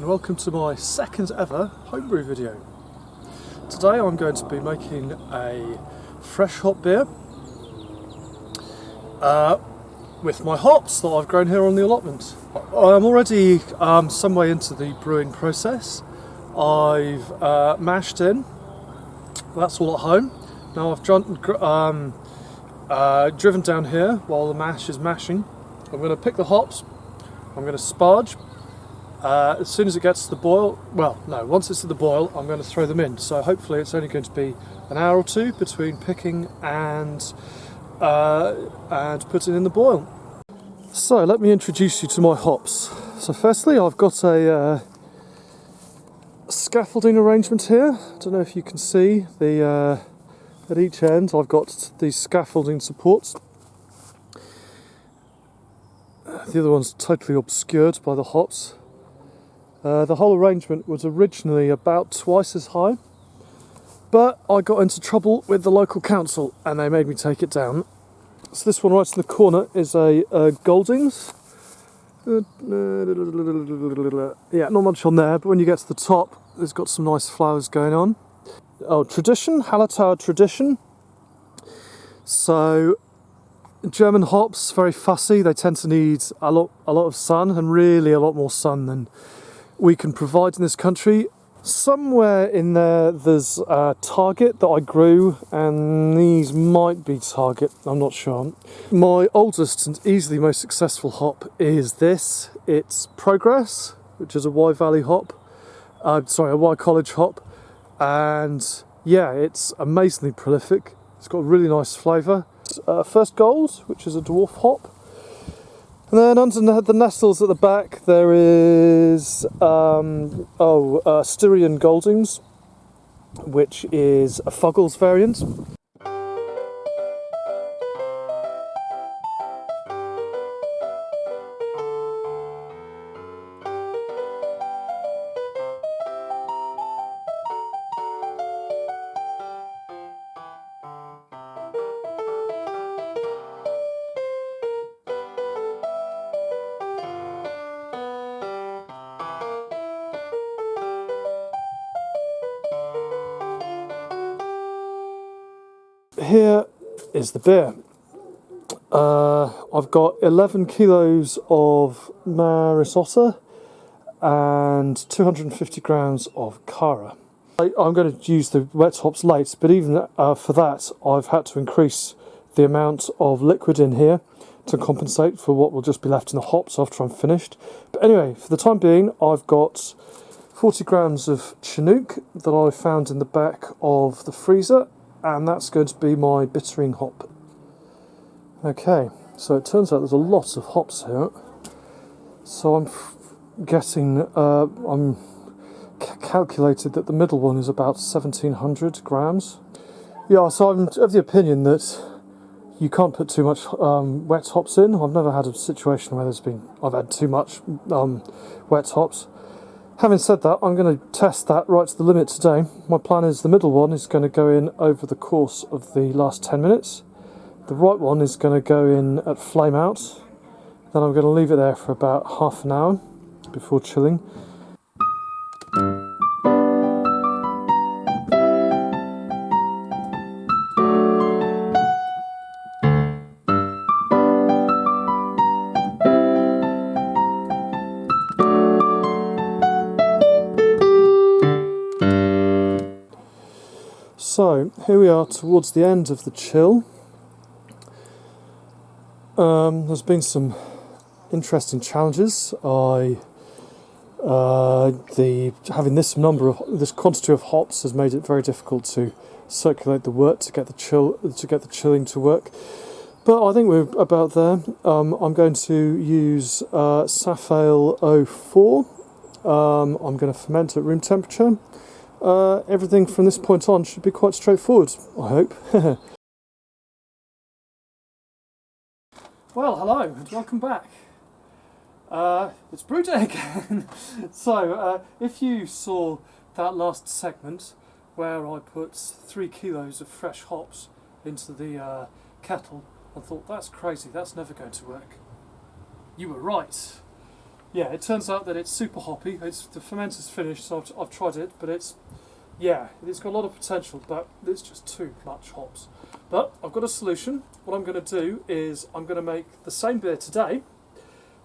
welcome to my second ever homebrew video. Today I'm going to be making a fresh hop beer with my hops that I've grown here on the allotment. I'm already some way into the brewing process. I've mashed in, that's all at home. Now I've driven down here while the mash is mashing. I'm going to pick the hops, I'm going to sparge. As soon as it gets to the boil, once it's at the boil, I'm going to throw them in. So hopefully it's only going to be an hour or two between picking and putting in the boil. So let me introduce you to my hops. So firstly, I've got a scaffolding arrangement here. I don't know if you can see the at each end I've got these scaffolding supports. The other one's totally obscured by the hops. The whole arrangement was originally about twice as high, but I got into trouble with the local council and they made me take it down. So this one right in the corner is a Goldings. Yeah, not much on there, but when you get to the top, it's got some nice flowers going on. Oh, Tradition, Hallertauer Tradition. So German hops, very fussy. They tend to need a lot of sun, and really a lot more sun than we can provide in this country. Somewhere in there's a Target that I grew, and these might be Target, I'm not sure. My oldest and easily most successful hop is this. It's Progress, which is a Wye Valley hop. A Wye College hop. And yeah, it's amazingly prolific. It's got a really nice flavour. First Gold, which is a dwarf hop. And then under the nestles at the back there is Styrian Goldings, which is a Fuggles variant. Here is the beer. I've got 11 kilos of Maris Otter and 250 grams of Cara. I'm going to use the wet hops late, but even for that I've had to increase the amount of liquid in here to compensate for what will just be left in the hops after I'm finished. But anyway, for the time being, I've got 40 grams of Chinook that I found in the back of the freezer, and that's going to be my bittering hop. Okay, so it turns out there's a lot of hops here. So I'm calculated that the middle one is about 1700 grams. Yeah, so I'm of the opinion that you can't put too much wet hops in. I've never had a situation where I've had too much wet hops. Having said that, I'm going to test that right to the limit today. My plan is the middle one is going to go in over the course of the last 10 minutes. The right one is going to go in at flame out. Then I'm going to leave it there for about half an hour before chilling. So here we are towards the end of the chill. There's been some interesting challenges. Having this quantity of hops has made it very difficult to circulate the wort to get the chilling to work. But I think we're about there. I'm going to use SafAle 04. I'm going to ferment at room temperature. Everything from this point on should be quite straightforward, I hope. Well, hello and welcome back. It's Brewday again. So, if you saw that last segment where I put 3 kilos of fresh hops into the kettle and thought, that's crazy, that's never going to work, you were right. Yeah, it turns out that it's super hoppy. The fermenter's finished, so I've tried it, but it's got a lot of potential, but it's just too much hops. But I've got a solution. What I'm going to do is I'm going to make the same beer today,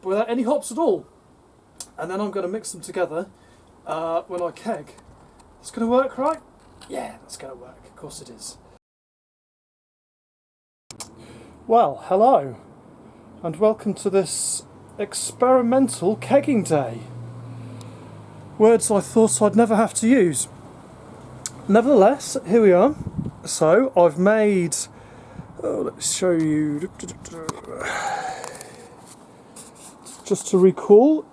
but without any hops at all, and then I'm going to mix them together when I keg. It's going to work, right? Yeah, that's going to work. Of course it is. Well, hello, and welcome to this experimental kegging day. Words I thought I'd never have to use. Nevertheless, here we are. So, I've made... let me show you... Just to recall,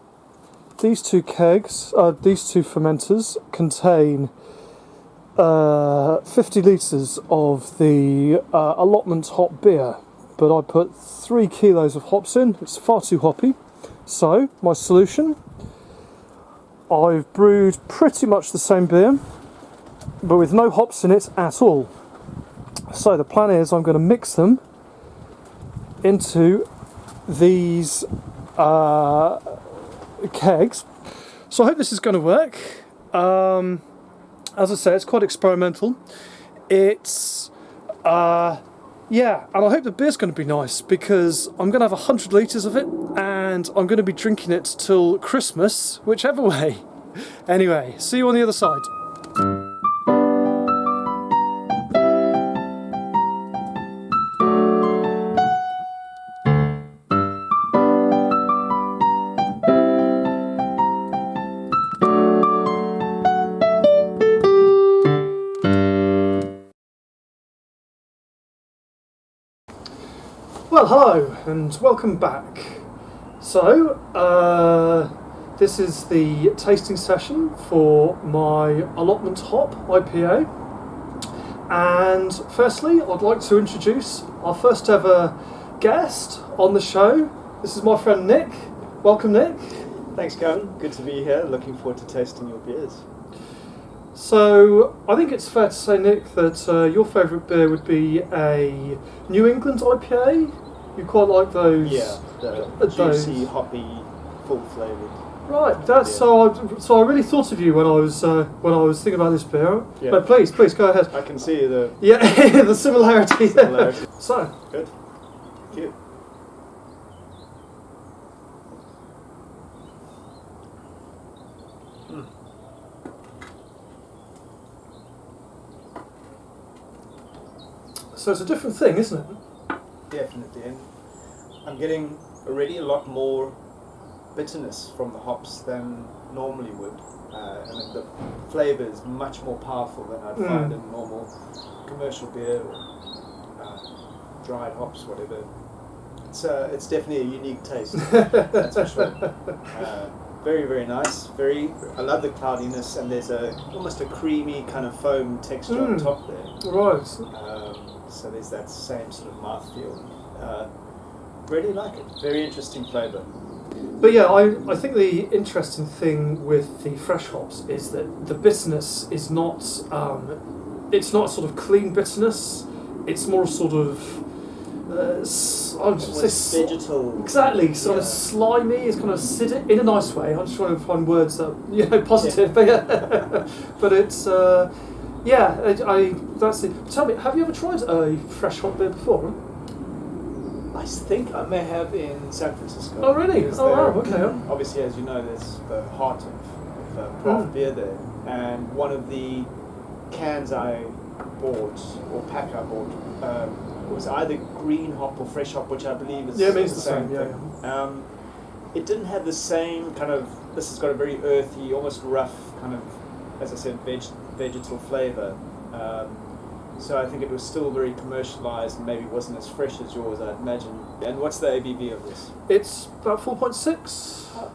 these two kegs, these two fermenters contain 50 litres of the allotment hop beer. But I put 3 kilos of hops in. It's far too hoppy. So, my solution, I've brewed pretty much the same beer, but with no hops in it at all. So the plan is I'm going to mix them into these kegs. So I hope this is going to work. As I say, it's quite experimental. It's... yeah, and I hope the beer's going to be nice, because I'm going to have 100 litres of it, and I'm going to be drinking it till Christmas, whichever way. Anyway, see you on the other side. Well, hello and welcome back. So, this is the tasting session for my allotment hop IPA. And firstly, I'd like to introduce our first ever guest on the show. This is my friend Nick. Welcome, Nick. Thanks, Gavin. Good to be here. Looking forward to tasting your beers. So, I think it's fair to say, Nick, that your favourite beer would be a New England IPA. You quite like those? Yeah, the juicy, hoppy, full-flavoured. Right. That's so. I really thought of you when I was thinking about this beer. Yeah. But please go ahead. I can see the the similarity. So good. Thank you. So it's a different thing, isn't it? Definitely, and I'm getting already a lot more bitterness from the hops than normally would. I mean, the flavour is much more powerful than I'd find in normal commercial beer or dried hops, whatever. It's definitely a unique taste, that's for sure. Very, very nice. I love the cloudiness, and there's almost a creamy kind of foam texture on top there. Right. So there's that same sort of mouthfeel. Really like it. Very interesting flavour. But yeah, I think the interesting thing with the fresh hops is that the bitterness is not it's not a sort of clean bitterness. It's more sort of I would say vegetal. Exactly, sort of slimy. It's kind of acidic in a nice way. I'm just trying to find words that positive, but yeah, but it's. That's it. Tell me, have you ever tried a fresh hop beer before? I think I may have in San Francisco. Oh, really? Oh, wow, okay. Obviously, as you know, there's the heart of craft beer there. And one of the cans I bought, or pack I bought, was either green hop or fresh hop, which I believe is the same thing. Yeah. It didn't have the same kind of, this has got a very earthy, almost rough kind of, as I said, vegetal flavour. So I think it was still very commercialised and maybe wasn't as fresh as yours, I'd imagine. And what's the ABV of this? It's about 4.6. Oh,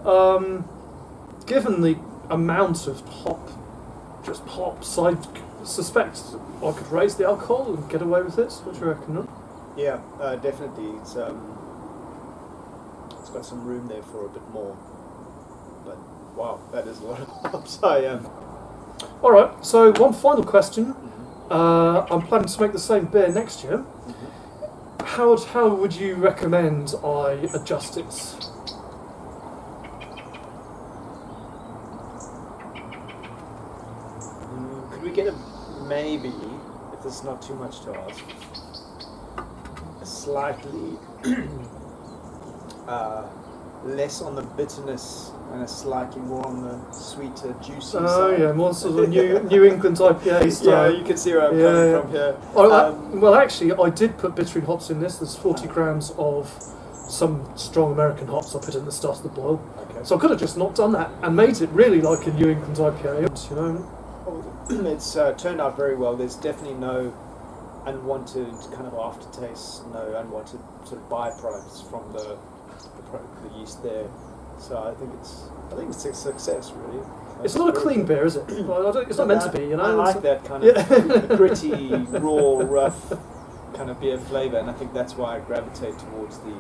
very good. Given the amount of hops, I suspect I could raise the alcohol and get away with it. What do you reckon? No? Yeah, definitely. It's got some room there for a bit more. But wow, that is a lot of hops. All right. So one final question. I'm planning to make the same beer next year. How would you recommend I adjust it? maybe, if this is not too much to ask, a slightly less on the bitterness and a slightly more on the sweeter, juicy side. Oh yeah, more sort of New England IPA style. Yeah, you can see where I'm coming from here. Well, actually, I did put bittering hops in this. There's 40 grams of some strong American hops I put in the start of the boil. Okay. So I could have just not done that and made it really like a New England IPA, you know. It's turned out very well. There's definitely no unwanted kind of aftertaste, no unwanted sort of byproducts from the yeast there. So I think it's a success, really. It's not a clean beer, is it? It's not meant to be, you know. I like that kind of gritty, raw, rough kind of beer flavour, and I think that's why I gravitate towards the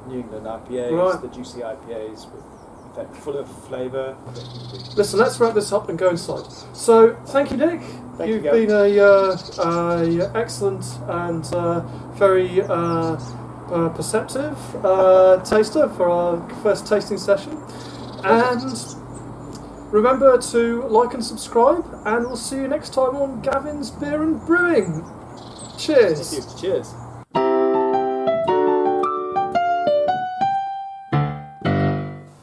New England IPAs, the juicy IPAs, with in fact full of flavour. Listen, let's wrap this up and go inside. So, thank you, Nick. You've been a excellent and very perceptive taster for our first tasting session. And remember to like and subscribe, and we'll see you next time on Gavin's Beer and Brewing. Cheers. Thank you. Cheers.